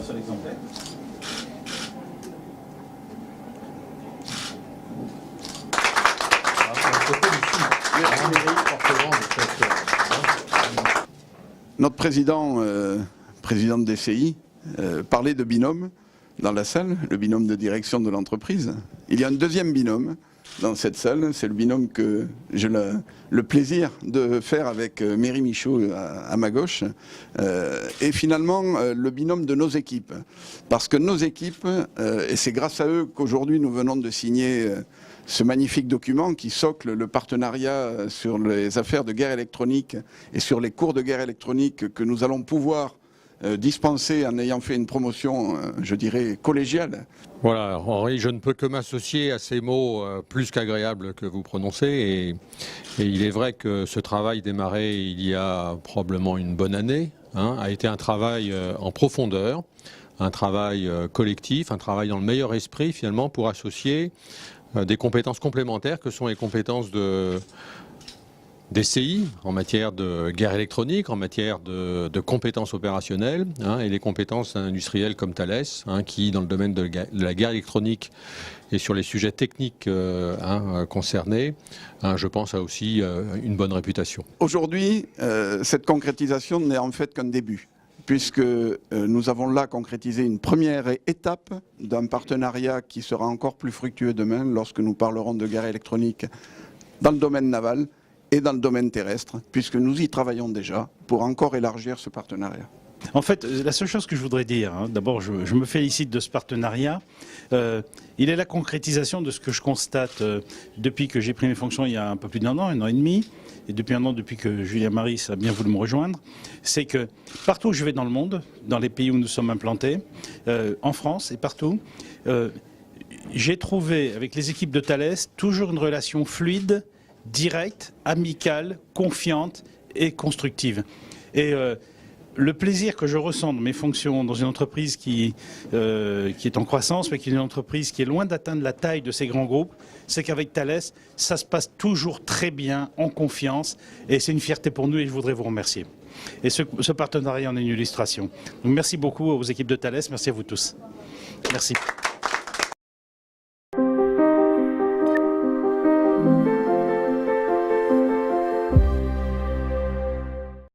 un seul exemplaire. Notre président de DCI, parlait de binôme dans la salle, le binôme de direction de l'entreprise. Il y a un deuxième binôme dans cette salle, c'est le binôme que j'ai le plaisir de faire avec Méry Michaud à ma gauche, et finalement le binôme de nos équipes. Parce que nos équipes, et c'est grâce à eux qu'aujourd'hui nous venons de signer ce magnifique document qui socle le partenariat sur les affaires de guerre électronique et sur les cours de guerre électronique que nous allons pouvoir dispenser en ayant fait une promotion, je dirais, collégiale. Voilà, Henri, je ne peux que m'associer à ces mots plus qu'agréables que vous prononcez. Et il est vrai que ce travail démarré il y a probablement une bonne année a été un travail en profondeur, un travail collectif, un travail dans le meilleur esprit finalement pour associer des compétences complémentaires que sont les compétences DCI en matière de guerre électronique, en matière de compétences opérationnelles et les compétences industrielles comme Thales, qui dans le domaine de la guerre électronique et sur les sujets techniques concernés, je pense a aussi une bonne réputation. Aujourd'hui, cette concrétisation n'est en fait qu'un début, puisque nous avons là concrétisé une première étape d'un partenariat qui sera encore plus fructueux demain lorsque nous parlerons de guerre électronique dans le domaine naval et dans le domaine terrestre, puisque nous y travaillons déjà pour encore élargir ce partenariat. En fait, la seule chose que je voudrais dire, d'abord je me félicite de ce partenariat. Il est la concrétisation de ce que je constate depuis que j'ai pris mes fonctions il y a un peu plus d'un an et demi, et depuis un an depuis que Julien Maris a bien voulu me rejoindre, c'est que partout où je vais dans le monde, dans les pays où nous sommes implantés, en France et partout, j'ai trouvé avec les équipes de Thales toujours une relation fluide, directe, amicale, confiante et constructive. Et le plaisir que je ressens dans mes fonctions dans une entreprise qui est en croissance, mais qui est une entreprise qui est loin d'atteindre la taille de ces grands groupes, c'est qu'avec Thales, ça se passe toujours très bien, en confiance, et c'est une fierté pour nous et je voudrais vous remercier. Et ce partenariat en est une illustration. Donc merci beaucoup aux équipes de Thales, merci à vous tous. Merci.